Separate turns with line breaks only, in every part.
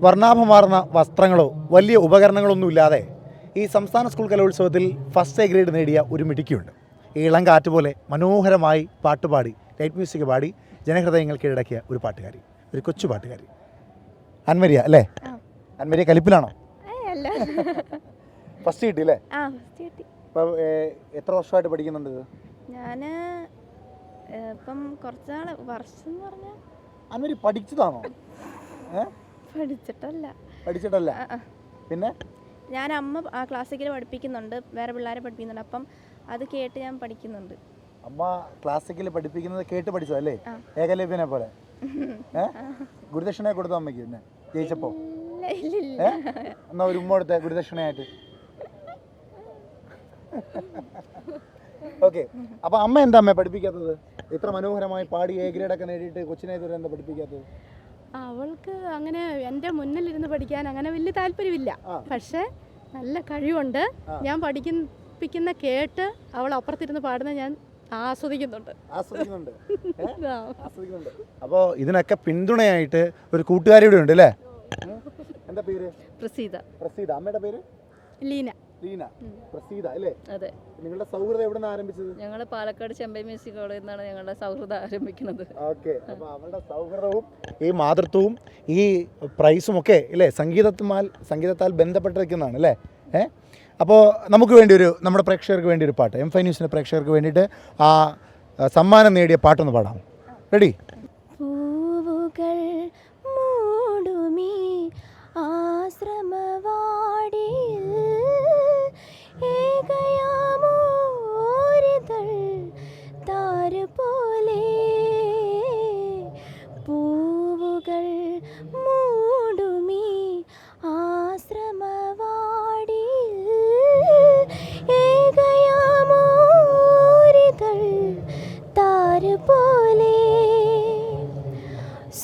വർണ്ണാഭമാർന്ന വസ്ത്രങ്ങളോ വലിയ ഉപകരണങ്ങളൊന്നുമില്ലാതെ ഈ സംസ്ഥാന സ്കൂൾ കലോത്സവത്തിൽ ഫസ്റ്റ് എ ഗ്രേഡ് നേടിയ ഒരു മിടുക്കിയുണ്ട്. ഈ ഇളം കാറ്റ് പോലെ മനോഹരമായി പാട്ടുപാടി ലൈറ്റ് മ്യൂസിക് പാടി ജനഹൃദയങ്ങൾ കീഴടക്കിയ ഒരു പാട്ടുകാരി, ഒരു കൊച്ചു പാട്ടുകാരി അൻമരിയ അല്ലേ? അൻമരിയ കലിപ്പിലാണോ? ഫസ്റ്റ് കിട്ടി അല്ലേ? ഇപ്പം എത്ര വർഷമായിട്ട് പഠിക്കുന്നുണ്ട് ഇത്?
ഞാൻ ഇപ്പം കുറച്ച് നാൾ വർഷം എന്ന് പറഞ്ഞാൽ
അൻമരി പഠിച്ചതാണോ? പഠിച്ചിട്ടല്ല പിന്നെ
ഞാൻ അമ്മ ക്ലാസിക്കൽ പഠിപ്പിക്കുന്നുണ്ട്, വേറെ പിള്ളേരെ പഠിപ്പിക്കുന്നുണ്ട്, അപ്പം അത് കേട്ട് ഞാൻ പഠിക്കുന്നുണ്ട്.
അമ്മ ക്ലാസിക്കൽ പഠിപ്പിക്കുന്നത് കേട്ട് പഠിച്ചതല്ലേ? ഏകലവ്യനെ പോലെ ഗുരുദക്ഷിണ കൊടുത്തു അമ്മയ്ക്ക് പിന്നെ ജയിച്ചപ്പോ? എന്നാ ഒരു ഉമ്മ കൊടുത്ത ഗുരുദക്ഷിണയായിട്ട്. ഓക്കെ, അപ്പൊ അമ്മ എന്താ അമ്മ പഠിപ്പിക്കാത്തത്? ഇത്ര മനോഹരമായി പാടി എ ഗ്രേഡ് ഒക്കെ നേടിയിട്ട് കൊച്ചിനെ ഇതുവരെ എന്താ പഠിപ്പിക്കാത്തത്?
അവൾക്ക് അങ്ങനെ എൻ്റെ മുന്നിലിരുന്ന് പഠിക്കാൻ അങ്ങനെ വലിയ താല്പര്യമില്ല, പക്ഷെ നല്ല കഴിവുണ്ട്. ഞാൻ പഠിപ്പിക്കുന്ന കേട്ട് അവൾ അപ്പുറത്തിരുന്ന് പാടുന്ന ഞാൻ ആസ്വദിക്കുന്നുണ്ട്.
അപ്പോൾ ഇതിനൊക്കെ പിന്തുണയായിട്ട് ഒരു കൂട്ടുകാരി ഇവിടെ ഉണ്ട് അല്ലേ? എന്താ പേര്?
പ്രസീത.
അമ്മയുടെ പേര്
ലീന.
പ്രസീത അല്ലേ?
അതെ.
നിങ്ങളുടെ സൗഹൃദം എവിടെ നിന്ന് ആരംഭിച്ചത്?
ഞങ്ങൾ പാലക്കാട് ചെമ്പൈ മ്യൂസിക് കോളേജിൽ നിന്നാണ് ഞങ്ങളുടെ സൗഹൃദം ആരംഭിക്കുന്നത്.
ഓക്കെ, അപ്പോൾ അവരുടെ സൗഹൃദവും ഈ മാതൃത്വവും ഈ പ്രൈസും ഒക്കെ അല്ലേ സംഗീതത്താൽ ബന്ധപ്പെട്ടിരിക്കുന്നതാണ് അല്ലേ? അപ്പോൾ നമുക്ക് വേണ്ടി നമ്മുടെ പ്രേക്ഷകർക്ക് വേണ്ടി ഒരു പാട്ട്, M5 ന്യൂസിൻ്റെ പ്രേക്ഷകർക്ക് വേണ്ടിയിട്ട് ആ സമ്മാനം നേടിയ പാട്ടൊന്ന് പാടാം. റെഡി?
പൂവുകൾ മൂടുമീ ആശ്രമവാടിയിൽ ഏകയാമോരിതൾ താരുപോലെ, പൂവുകൾ മൂടുമീ ആശ്രമവാടിയിൽ ഏകയാമോരിതൾ താരുപോലെ,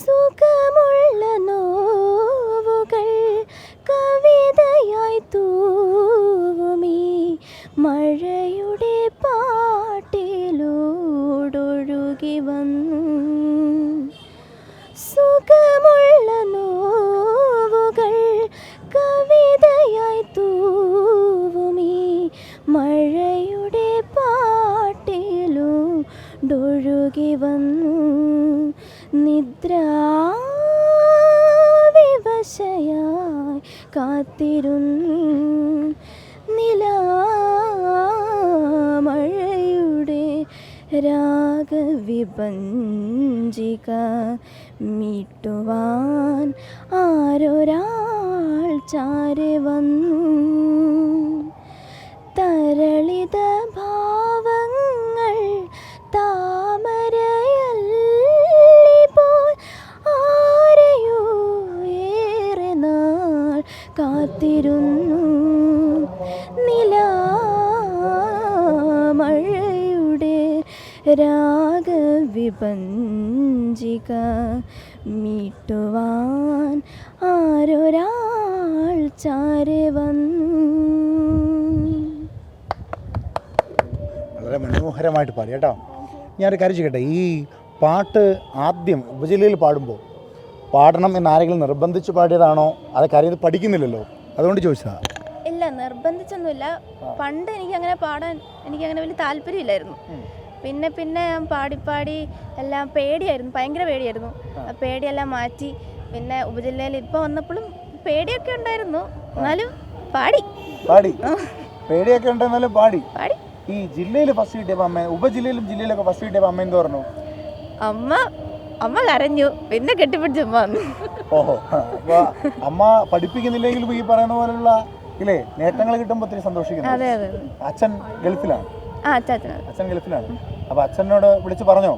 സുഖമുള്ള നോവുകൾ കവിതയായി തൂവുമീ മഴയുടെ പാട്ടിലൂടൊഴുകി വന്നു, സുഖമുള്ള നോവുകൾ കവിതയായി തൂവുമീ മഴയുടെ പാട്ടിലൂടൊഴുകി വന്നു, നിദ്രാവിവശയായി കാത്തിരുന്നു നിലാമഴയുടെ രാഗവിഭഞ്ജിക മീട്ടുവാൻ ആരൊരാൾ ചാരെ വന്നു, തരളിത ഭാവങ്ങൾ താമരയല്ലിപ്പോൾ ആരെയോ ഏറെ നാൾ കാത്തിരുന്നു, നിലാമഴയുടെ രാഗവിഭഞ്ജിക മീട്ടുവാൻ ആരൊരാൾ ചാരെ വന്നു.
വളരെ മനോഹരമായിട്ട് പാടി കേട്ടോ. ഞാനൊരു കാര്യം ചെയ്യട്ടെ, ഈ പാട്ട് ആദ്യം ഉപജില്ലയിൽ പാടുമ്പോൾ പാടണം എന്ന് ആരെങ്കിലും നിർബന്ധിച്ച് പാടിയതാണോ? അതൊക്കെ അറിയാതെ പഠിക്കുന്നില്ലല്ലോ, അതുകൊണ്ട് ചോദിച്ചതാ.
ഇല്ല, നിർബന്ധിച്ചൊന്നുമില്ല. പണ്ട് എനിക്കങ്ങനെ പാടാൻ എനിക്കങ്ങനെ വലിയ താല്പര്യമില്ലായിരുന്നു. പിന്നെ ഞാൻ പാടി എല്ലാം പേടിയായിരുന്നു, ഭയങ്കര പേടിയായിരുന്നു. ആ പേടിയെല്ലാം മാറ്റി പിന്നെ ഉപജില്ലയിൽ ഇപ്പോൾ വന്നപ്പോഴും പേടിയൊക്കെ ഉണ്ടായിരുന്നു, എന്നാലും പാടി.
പേടിയൊക്കെ ഉണ്ടെന്നാലും പാടി. ഈ ജില്ലയിൽ ഫസ്റ്റ് കിട്ടിയപ്പോൾ അമ്മ, ഉപജില്ലയിലും ജില്ലയിലൊക്കെ ഫസ്റ്റ് കിട്ടിയപ്പോൾ അമ്മ എന്ത് പറഞ്ഞു?
അമ്മ കരഞ്ഞു, പിന്നെ കെട്ടിപ്പിടിച്ച് അമ്മ വന്നു.
ഓഹോ, അപ്പോൾ അമ്മ പഠിപ്പിക്കുന്നില്ലെങ്കിലും ഈ പറയുന്ന പോലുള്ള ഇല്ലേ നേട്ടങ്ങൾ കിട്ടുമ്പോൾ ഒത്തിരി സന്തോഷിക്കുന്നു. അച്ഛൻ ഗൾഫിലാണ്? അച്ഛൻ ഗൾഫിലാണ്. അപ്പോൾ അച്ഛനോട് വിളിച്ച് പറഞ്ഞോ?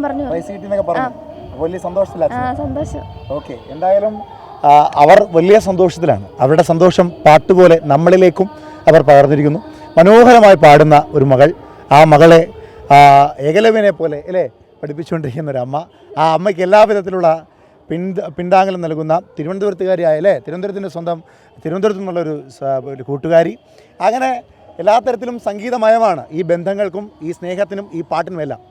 പറഞ്ഞു,
പൈസ കിട്ടിയെന്നൊക്കെ പറഞ്ഞു. വലിയ സന്തോഷത്തിലാണ്.
സന്തോഷം.
ഓക്കെ, എന്തായാലും അവർ വലിയ സന്തോഷത്തിലാണ്. അവരുടെ സന്തോഷം പാട്ടുപോലെ നമ്മളിലേക്കും അവർ പകർന്നിരിക്കുന്നു. മനോഹരമായി പാടുന്ന ഒരു മകൾ, ആ മകളെ ഏകലവ്യനെ പോലെ അല്ലേ പഠിപ്പിച്ചുകൊണ്ടിരിക്കുന്ന ഒരു അമ്മ, ആ അമ്മയ്ക്ക് എല്ലാവിധത്തിലുള്ള പിന്താങ്ങലും നൽകുന്ന തിരുവനന്തപുരത്തുകാരിയായ അല്ലേ, തിരുവനന്തപുരത്തിൻ്റെ സ്വന്തം തിരുവനന്തപുരത്തു നിന്നുള്ളൊരു കൂട്ടുകാരി. അങ്ങനെ എല്ലാ തരത്തിലും സംഗീതമയമാണ് ഈ ബന്ധങ്ങൾക്കും ഈ സ്നേഹത്തിനും ഈ പാട്ടിനുമെല്ലാം.